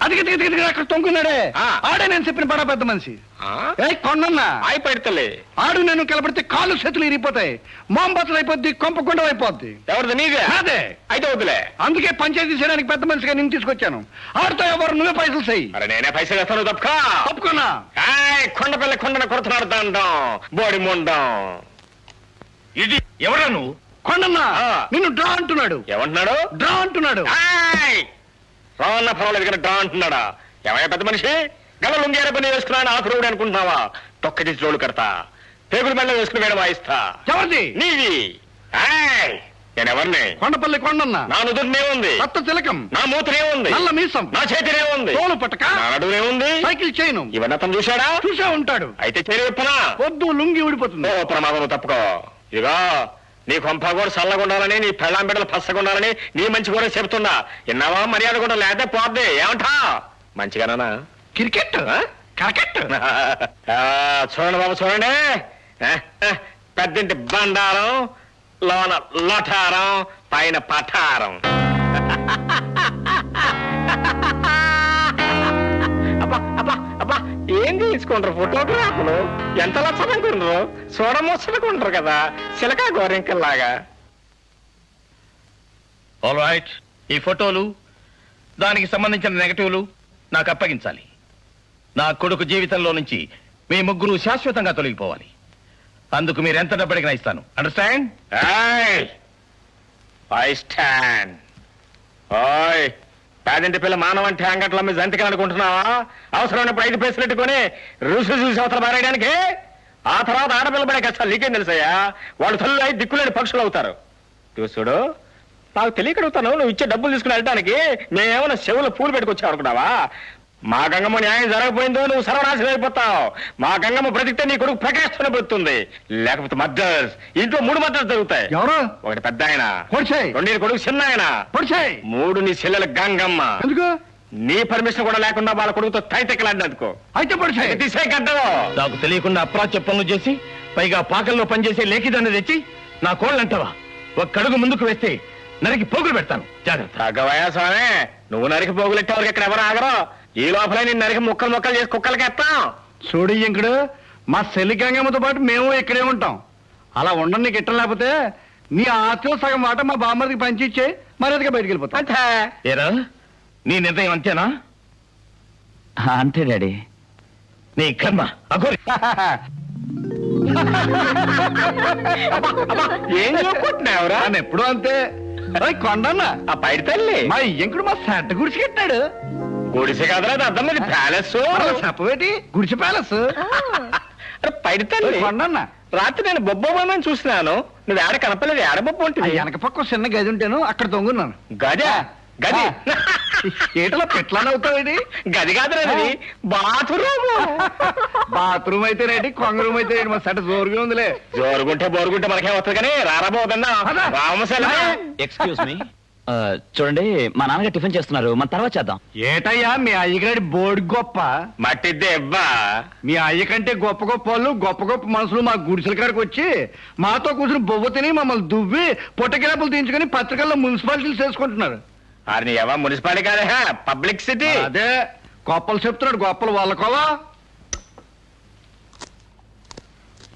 అది అక్కడ తొంగున్నాడే ఆడే నేను చెప్పిన బడా పెద్ద మనిషి కొండన్నా ఆయి పెడతలే ఆడు నేను కలపడితే కాళ్ళు చేతులు ఇరిగిపోతాయి మోంబతులు అయిపోద్ది కొంపకుండా అయిపోద్ది ఎవరిది నీదే అదే అయితే వద్దులే అందుకే పంచాయతీ చేయడానికి పెద్ద మనిషిగా నేను తీసుకొచ్చాను ఆడితో ఎవరు నువ్వే పైసలు చెయ్యి అరే నేనే పైసలు వేస్తాను తప్పుకున్నా కొండ పిల్ల కొండను కొడుతున్నాడు దండం బోడి ముండం ఇది ఎవరా నువ్వు కొండన్నా నిన్ను డ్రా అంటున్నాడు ఏమంటున్నాడు డ్రా అంటున్నాడు రావన్న పర్వాలేదు కానీ డ్రా అంటున్నాడా ఏమయ్యా పెద్ద మనిషి గల లుంగేర పని వేసుకున్నాను ఆకురుడు అనుకుంటున్నావా తొక్క తీసి రోడ్డు కడతా పేగులు మెల్ల వేసుకుని వేడ వాయిస్తా ఎవరిది నీది నేనెవరిని కొండపల్లి కొండన్నా నా నుదురునే ఉంది కొత్త తిలకం నా మూతనే ఉంది నల్ల మీసం నా చేతినే ఉంది తోలు పట్టక నా నడునే ఉంది సైకిల్ చైను ఇవన్నీ అతను చూశాడా చూసే ఉంటాడు అయితే చేరి విప్పనా పొద్దు లుంగి ఊడిపోతుంది ఓ ప్రమాదం తప్పుకో ఇదిగో నీ కొంప కూడా చల్లగుండాలని నీ పెళ్ళాం బిడ్డలు పచ్చగుండాలని నీ మంచి కూడా చెబుతున్నా విన్నావా మర్యాద కూడా లేదే పోద్ది ఏమంటా మంచిగానా క్రికెట్ క్రికెట్ చూడండి బాబు చూడండి పెద్దింటి బండారం లోన లఠారం పైన పఠారం అబ్బా అబ్బా అబ్బా ఏం తీసుకుంటారు ఫోటోగ్రాఫ్లు ఎంత లక్షణంకుంటారు చూడముచ్చటకుంటారు కదా చిలకా గోరింకల్లాగా. ఆల్ రైట్, ఈ ఫోటోలు దానికి సంబంధించిన నెగటివ్లు నాకు అప్పగించాలి. నా కొడుకు జీవితంలో నుంచి మీ ముగ్గురు శాశ్వతంగా తొలగిపోవాలి. అందుకు మీరు ఎంత డబ్బు అడిగినా ఇస్తాను. అండర్స్టాండ్? I stand. ఓయ్ పేదింటి పిల్ల మానవ అంటే అంగట్లో మీ జంతికలు అనుకుంటున్నావా? అవసరమైనప్పుడు 5 పైసలు పెట్టుకుని రుసు చూసి అవతల మారేయడానికి. ఆ తర్వాత ఆడపిల్ల పడే కష్టాలు నీకేం తెలుసయ్యా? వాళ్ళు తల్లి అయి దిక్కులేని పక్షులు అవుతారు. చూసుడు, నాకు తెలియకడుగుతాను, నువ్వు ఇచ్చే డబ్బులు తీసుకుని వెళ్ళడానికి మేమేమైనా చెవులో పూలు పెట్టుకొచ్చావు అనుకున్నావా? మా గంగమ్మ న్యాయం జరగకపోయిందో నువ్వు సర్వనాశనం అయిపోతావు. మా గంగమ్మ బ్రతికితే నీ కొడుకు ప్రకాశం బ్రతుకుతుంది. లేకపోతే మర్డర్స్, ఇంట్లో 3 మర్డర్స్ జరుగుతాయి. ఎవరు? ఒకటి పెద్ద ఆయన, పొడిచేయ్. 2 నీ కొడుకు చిన్న ఆయన, 3 నీ చెల్లెల గంగమ్మ. ఎందుకు? నీ పర్మిషన్ కూడా లేకుండా వాళ్ళ కొడుకుతో తైతెక్కలాడినందుకో. అయితే పొడిచేయ్. తీసే గడ్డవో. నాకు తెలియకుండా అప్రాచ్య పనులు చేసి పైగా పాకల్లో పనిచేసే లేఖిదాన్ని తెచ్చి నా కోళ్ళంటావా? ఒక్కడుగు ముందుకు వేస్తే నరికి పోగులు పెడతాను. జాగ్రత్త. తగ్గవయా స్వామి, నువ్వు నరికి పోగులెట్టేవారికి ఇక్కడ ఎవరు ఆగరు. ఈ లోపలే నేను నరికి ముక్కలు చేసి కుక్కలకి ఎత్తాం. చూడు ఇంకడు, మా చెల్లి గంగమ్మతో పాటు మేము ఇక్కడే ఉంటాం. అలా ఉండడం నీకు ఇట్టం లేకపోతే నీ ఆస్తిలో సగం మాట మా బామ్మడికి పంచిచ్చే మర్యాదగా బయటికి వెళ్ళిపోతాం. అంతే. ఏరా, నీ నిర్ణయం అంతేనా? అంతే డాడీ. నీ కర్మ అఘోరి. ఏం చెప్పుకుంటున్నావురా? ఎప్పుడు అంతే. కొండన్న ఆ పైడి తల్లి మా ఇంకుడు మా సెంట గుడిసి కట్టాడు. గుడిసె కదరా, అర్థం మీద ప్యాలెస్. చెప్పవేటి గుడిసి ప్యాలెస్. పైడి తల్లి కొండన్న రాత్రి నేను బొబ్బోమని చూసినాను. నువ్వు ఏడ కనపలేదు. ఏడ బొబ్బ ఉంటుంది? వెనక పక్క చిన్న గది ఉంటాను, అక్కడ తొంగున్నాను. గదే గది. ఏటలా పెట్లాన్ అవుతావేటి? గది కాదురా, బాత్రూమ్. బాత్రూమ్ అయితే రేటి, కొంగ రూమ్ అయితే మా సెట జోరుగా ఉందిలే. జోరుగుంటే బోరుగుంటే మనకే వస్తుంది కానీ రారాబోదన్నా రామశల. ఎక్స్క్యూజ్ మీ, చూడండి మా నాన్నగారు టిఫిన్ చేస్తున్నారు, మన తర్వాత చేద్దాం. ఏటయ్యా మీ అయ్యగారి బోర్డు గొప్ప? మట్టిద్దే ఇవ్వా. మీ అయ్య కంటే గొప్ప గొప్ప వాళ్ళు, గొప్ప గొప్ప మనుషులు మా గుడిసెల కాడికి వచ్చి మాతో కూర్చుని బొవ్వ తిని మమ్మల్ని దువ్వి పొట్టకిరాపులు తీయించుకుని పత్రికల్లో మున్సిపాలిటీలు చేసుకుంటున్నారు. అని ఎవ మున్సిపాలిటీ కాదే, పబ్లిక్ సిటీ. అదే గొప్పలు చెప్తున్నాడు, గొప్పలు వాళ్ళకోవా.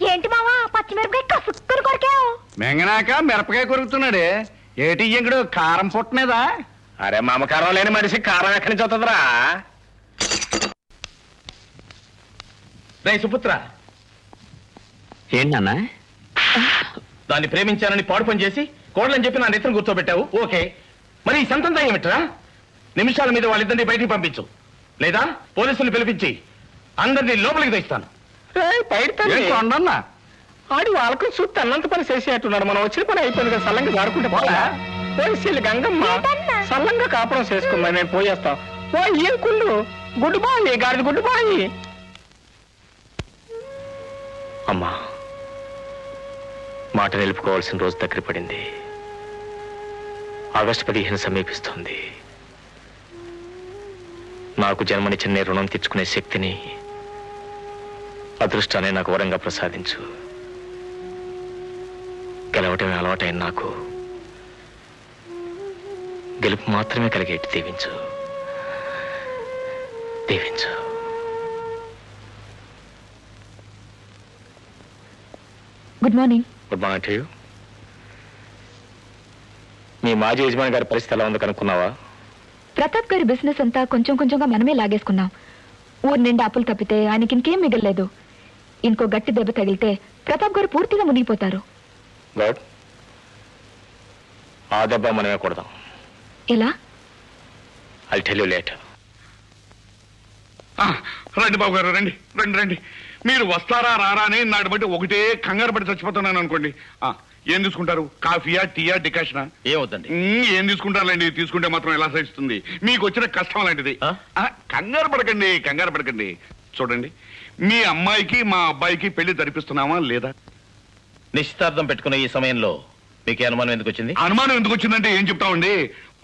ఏంటి మావా పచ్చిమిరపకాయ కసుక్కుని కొరికావు? మెంగనాక మిరపకాయ కొరుకుతున్నాడే. ఏటి ఇంకడు కారం పుట్టనేదా? అరే మమకారం లేని మనిషి కారం ఎక్కడి నుంచి అవుతుందిరా? రే సుపుత్ర, ఏంటి నాన్న? దాన్ని ప్రేమించానని పాడు పని చేసి కోడలని చెప్పి నా నెత్తిని కూర్చోబెట్టావు. ఓకే, మరి ఈ సంతంతా ఏమిట్రా? నిమిషాల మీద వాళ్ళిద్దరిని బయటికి పంపించు, లేదా పోలీసులు పిలిపించి అందరినీ లోపలికి తెస్తాను. కొండన్నా ఆడి వాళ్ళకు చూస్తే అన్నంత పని చేసేట్టున్నాడు. మనం వచ్చిన పని అయిపోయింది కదా, సల్లంగా జారుకుంటే పోలా. పోయి గంగమ్మ సల్లంగా కాపురం చేసుకుందా, నేను పోయేస్తాం. ఏం కుళ్ళు గుడ్డు బాయి, గాడిద గుడ్డు బాయి. అమ్మా, మాట నిలుపుకోవాల్సిన రోజు దగ్గర పడింది. ఆగస్టు 15 సమీపిస్తుంది. నాకు జన్మనిచ్చిన నీ రుణం తీర్చుకునే శక్తిని, అదృష్టాన్ని నాకు వరంగా ప్రసాదించు. గెలవటమే అలవాటైన నాకు గెలుపు మాత్రమే కలిగేట్టు దీవించు. దీవించు. Good morning. Good morning to you. మీ మాజీ యజమాని గారి పరిస్థితి ఎలా ఉంది కనుక్కున్నావా? ప్రతాప్ గారి బిజినెస్ అంతా కొంచెం కొంచెంగా మనమే లాగేసుకున్నాం. ఊరు నిండా అప్పులు తప్పితే ఆయనకి ఇంకేం మిగలలేదు. ఇంకో గట్టి దెబ్బ తగిలితే ప్రతాప్ గారు పూర్తిగా మునిగిపోతారు. గుడ్. ఆ దెబ్బ మనమే కొడదాం. ఎలా? I tell you later. రండి బాబు గారు, రండి రండి రండి. మీరు వస్తారా రారా అని నాటి బట్టి ఒకటే కంగారు పడి చచ్చిపోతున్నాను అనుకోండి. ఏం తీసుకుంటారు? కాఫీయా, టీయా, డికాషనా? ఏమవుతుంది? ఏం తీసుకుంటారులేండి, తీసుకుంటే మాత్రం ఎలా సహిస్తుంది? మీకు వచ్చిన కష్టం లాంటిది. కంగారు పడకండి, కంగారు పడకండి. చూడండి, మీ అమ్మాయికి మా అబ్బాయికి పెళ్లి జరిపిస్తున్నామా లేదా? నిశ్చితార్థం పెట్టుకున్న ఈ సమయంలో మీకు అనుమానం ఎందుకు వచ్చింది? అనుమానం ఎందుకు వచ్చిందంటే ఏం చెప్తామండి,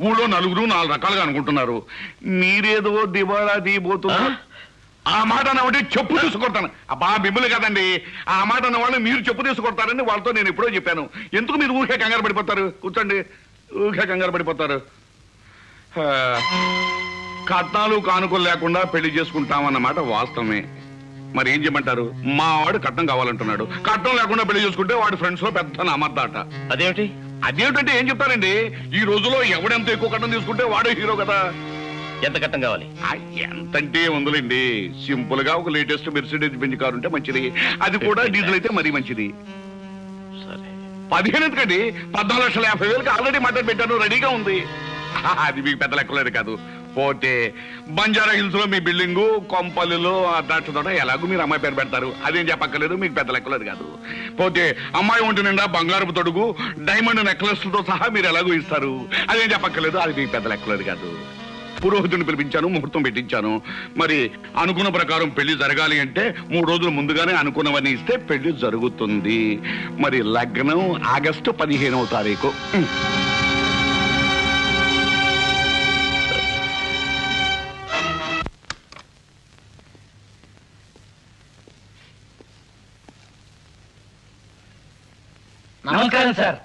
ఊళ్ళో నలుగురు 4 రకాలుగా అనుకుంటున్నారు. మీరేదో దివాళా తీయబోతున్నా ఆ మాట అన్నవాడి చెప్పు తీసుకొడతాను. అబ్బా మిమ్మల్ని కదండి, ఆ మాట అన్న వాళ్ళు మీరు చెప్పు తీసుకొడతారని వాళ్ళతో నేను ఎప్పుడో చెప్పాను. ఎందుకు మీరు ఊరికే కంగారు పడిపోతారు? కూర్చోండి, ఊరికే కంగారు పడిపోతారు. కట్నాలు కానుకలు లేకుండా పెళ్లి చేసుకుంటామన్నమాట వాస్తవమే. మరి ఏం చేయమంటారు? మా వాడు కట్నం కావాలంటున్నాడు. కట్నం లేకుండా పెళ్లి చేసుకుంటే వాడి ఫ్రెండ్స్ లో పెద్ద నమ్మద్దాట. అదేమిటి? అదేమిటంటే ఏం చెప్తారండి, ఈ రోజులో ఎవడెంత ఎక్కువ కట్నం తీసుకుంటే వాడే హీరో కదా. ఎంత కట్నం కావాలి? ఎంతంటే ఉందిలేండి, సింపుల్ గా ఒక లేటెస్ట్ మెర్సిడీస్ బెంజ్ కారు ఉంటే మంచిది. అది కూడా డీజిల్ అయితే మరీ మంచిది. సరే, 15 ఎందుకండి, 14,50,000 ఆల్రెడీ మాట్లాడి పెట్టాను, రెడీగా ఉంది. అది మీకు పెద్ద లెక్కలేదు కాదు. పోతే బంజారా హిల్స్ లో మీ బిల్డింగు, కొంపల్లిలో ద్రాక్ష తోట, ఎలాగో మీరు అమ్మాయి పేరు పెడతారు, అదేం చెప్పక్కర్లేదు, మీకు పెద్ద లెక్కలేదు కాదు. పోతే అమ్మాయి ఒంటి నిండా బంగారపు తొడుగు, డైమండ్ నెక్లెస్ తో సహా మీరు ఎలాగో ఇస్తారు, అదేం చెప్పక్కర్లేదు, అది మీకు పెద్ద లెక్కలేదు కాదు. పురోహితుడిని పిలిపించాను, ముహూర్తం పెట్టించాను. మరి అనుకున్న ప్రకారం పెళ్లి జరగాలి అంటే 3 రోజులు ముందుగానే అనుకున్నవన్నీ ఇస్తే పెళ్లి జరుగుతుంది. మరి లగ్నం ఆగస్టు 15వ తారీఖు. నమస్కారం సార్.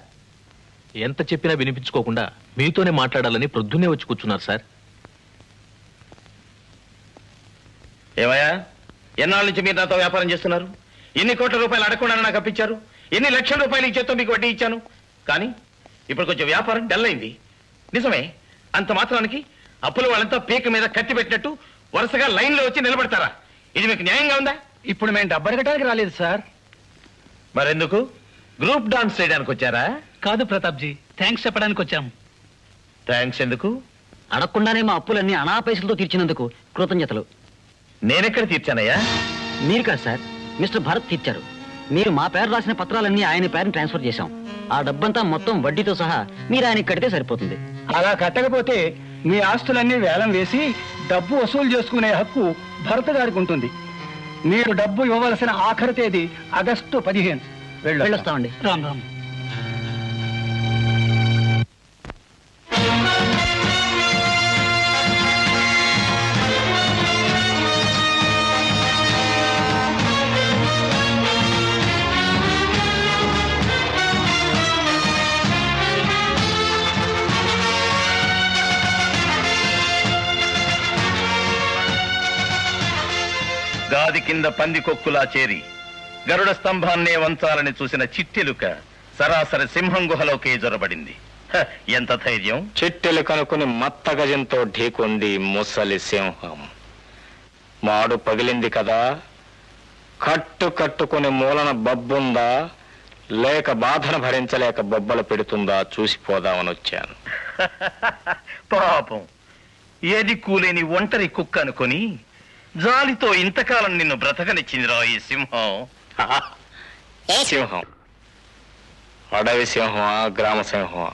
ఎంత చెప్పినా వినిపించుకోకుండా మీతోనే మాట్లాడాలని ప్రొద్దునే వచ్చి కూర్చున్నారు సార్. ఏమయ్యా, ఎన్నాళ్ళ నుంచి మీరు నాతో వ్యాపారం చేస్తున్నారు? ఎన్ని కోట్ల రూపాయలు అడగకుండా నాకు అప్పించారు, ఎన్ని లక్షల రూపాయలు ఇచ్చేతో మీకు వడ్డీ ఇచ్చాను. కానీ ఇప్పుడు కొంచెం వ్యాపారం డల్ అయింది. నిజమే, అంత మాత్రానికి అప్పుల వాళ్ళంతా పీక మీద కత్తి పెట్టినట్టు వరుసగా లైన్లో వచ్చి నిలబడతారా? ఇది మీకు న్యాయంగా ఉందా? ఇప్పుడు మేము డబ్బు అడగటానికి రాలేదు సార్. మరెందుకు గ్రూప్ డాన్స్ చేయడానికి వచ్చారా? కాదు ప్రతాప్ జీ, థ్యాంక్స్ చెప్పడానికి వచ్చాం. థ్యాంక్స్ ఎందుకు? అడగకుండానే మా అప్పులన్నీ అనా పైసలతో తీర్చినందుకు కృతజ్ఞతలు. నేనెక్కడ తీర్చానయ్యా? మీరు కాదు సార్, మిస్టర్ భరత్ తీర్చారు. మీరు మా పేరు రాసిన పత్రాలన్నీ ఆయన పేరుని ట్రాన్స్ఫర్ చేశాం. ఆ డబ్బంతా మొత్తం వడ్డీతో సహా మీరు ఆయనకి కడితే సరిపోతుంది. అలా కట్టకపోతే మీ ఆస్తులన్నీ వేలం వేసి డబ్బు వసూలు చేసుకునే హక్కు భరత్ గారికి ఉంటుంది. మీరు డబ్బు ఇవ్వవలసిన ఆఖరి తేదీ ఆగస్టు 15. వెళ్ళొస్తామండి. రామ్ రామ్. గాది కింద పంది కొక్కులా చేరి గరుడ స్తంభాన్నే వంచాలని చూసిన చిట్టెలుక సరాసరి సింహం గుహలోకే జొరబడింది. ఎంత ధైర్యం! చిట్టెలు కనుక్కుని మత్త గజంతో ఢీకొంది ముసలి సింహం. మాడు పగిలింది కదా, కట్టుకుని మూలన బబ్బుందా లేక బాధను భరించలేక బొబ్బలు పెడుతుందా చూసిపోదామని వచ్చాను. పాపం, ఏది కూలేని ఒంటరి కుక్క అనుకొని జాలితో ఇంతకాలం నిన్ను బ్రతకనిచ్చిందిరా ఈ సింహం. సింహం అడవి సింహమా గ్రామ సింహమా?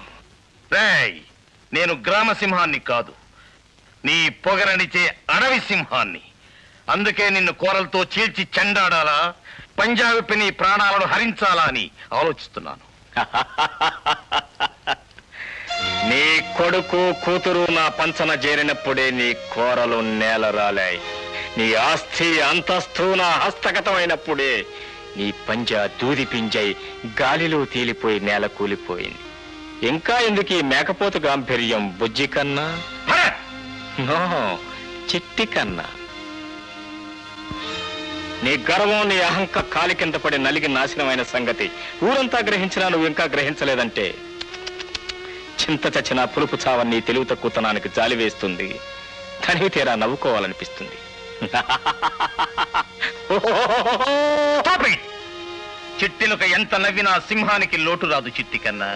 రేయ్, నేను గ్రామ సింహాన్ని కాదు, నీ పొగరనిచే అడవి సింహాన్ని. అందుకే నిన్ను కోరలతో చీల్చి చెండాడాలా, పంజాబీ నీ ప్రాణాలను హరించాలా అని ఆలోచిస్తున్నాను. నీ కొడుకు కూతురు నా పంచన చేరినప్పుడే నీ కోరలు నేల రాలాయి. నీ ఆస్తి అంతస్తు నా హస్తగతమైనప్పుడే నీ పంజా దూది పింజై గాలిలో తేలిపోయి నేల కూలిపోయింది. ఇంకా ఎందుకు ఈ మేకపోతు గాంభీర్యం? బుజ్జి కన్నా, నో, చిట్టి కన్నా. నీ గర్వం నీ అహంక కాలి కింద పడి నలిగి నాశనమైన సంగతి ఊరంతా గ్రహించినా నువ్వు ఇంకా గ్రహించలేదంటే చింత చచ్చిన పులుపు చావని నీ తెలివి తక్కువతనానికి జాలి వేస్తుంది. తనివి తీరా నవ్వుకోవాలనిపిస్తుంది. చిట్టిలుక ఎంత నవ్వినా సింహానికి లోటు రాదు చిట్టి కన్నా.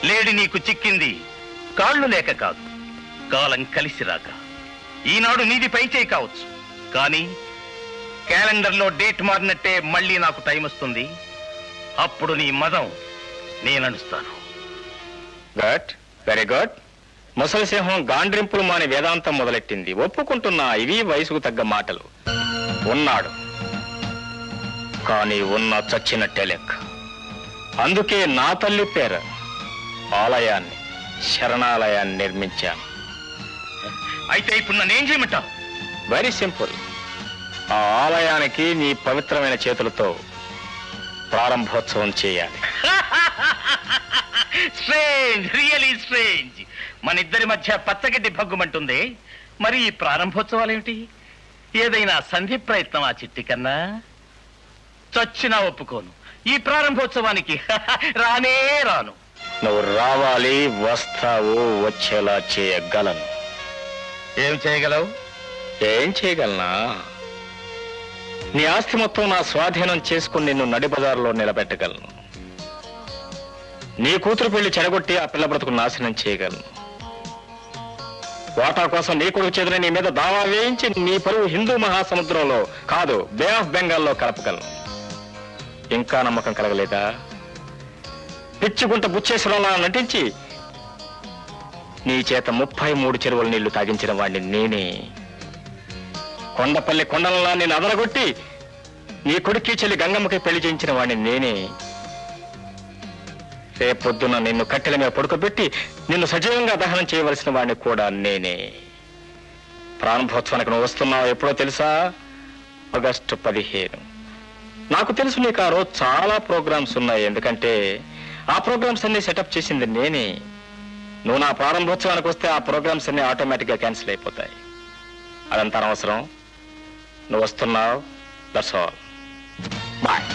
లేడి నీకు చిక్కింది కాళ్ళు లేక కాదు, కాలం కలిసి రాక. ఈనాడు నీది పైచేయి కావచ్చు, కానీ క్యాలెండర్లో డేట్ మారినట్టే మళ్ళీ నాకు టైం వస్తుంది. అప్పుడు నీ మదం నేననుస్తాను. Good, very good. ముసలి సింహం గాండ్రింపులు మాని వేదాంతం మొదలెట్టింది. ఒప్పుకుంటున్నా, ఇవి వయసుకు తగ్గ మాటలు. ఉన్నాడు, కానీ ఉన్న చచ్చినట్టే లెక్క. అందుకే నా తల్లి పేర ఆలయాన్ని, శరణాలయాన్ని నిర్మించాను. అయితే ఇప్పుడు నన్నేం చేయమంటావు? Very simple. ఆ ఆలయానికి నీ పవిత్రమైన చేతులతో ప్రారంభోత్సవం చేయాలి. Strange, really strange. మన ఇద్దరి మధ్య పచ్చగడ్డి భగ్గుమంటుంది. మరి ఈ ప్రారంభోత్సవాలేమిటి? ఏదైనా సంధి ప్రయత్నం ఆ చిట్టి కన్నా? చచ్చినా ఒప్పుకోను. ఈ ప్రారంభోత్సవానికి రానే రాను. నువ్వు రావాలి, వస్తావు, వచ్చేలా చేయగలను. ఏం చేయగలవు? ఏం చేయగలనా? నీ ఆస్తి మొత్తం నా స్వాధీనం చేసుకుని నిన్ను నడిబజారులో నిలబెట్టగలను. నీ కూతురు పెళ్లి చెడగొట్టి ఆ పిల్ల బ్రతుకు నాశనం చేయగలను. వాటా కోసం నీ కొడుకు చేతులు నీ మీద దావా వేయించి నీ పరువు హిందూ మహాసముద్రంలో కాదు, బే ఆఫ్ బెంగాల్లో కలపగలను. ఇంకా నమ్మకం కలగలేదా? పిచ్చుకుంట బుచ్చేశ్వరంలా నటించి నీ చేత 33 చెరువుల నీళ్లు తాగించిన వాడిని నేనే. కొండపల్లి కొండలలా నేను అదరగొట్టి నీ కొడుక్కి చెల్లి గంగమ్మకి పెళ్లి చేయించిన వాడిని నేనే. రేపొద్దున నిన్ను కట్టెల మీద పడుకోబెట్టి నిన్ను సజీవంగా దహనం చేయవలసిన వాడిని కూడా నేనే. ప్రారంభోత్సవానికి నువ్వు వస్తున్నావు ఎప్పుడో తెలుసా? ఆగస్టు 15. నాకు తెలుసు నీకు ఆ రోజు చాలా ప్రోగ్రామ్స్ ఉన్నాయి, ఎందుకంటే ఆ ప్రోగ్రామ్స్ అన్ని సెటప్ చేసింది నేనే. నువ్వు నా ప్రారంభోత్సవానికి వస్తే ఆ ప్రోగ్రామ్స్ అన్ని ఆటోమేటిక్ గా క్యాన్సిల్ అయిపోతాయి. అదంతా అనవసరం. నువ్వు వస్తున్నావు, దట్స్ ఆల్. బాయ్.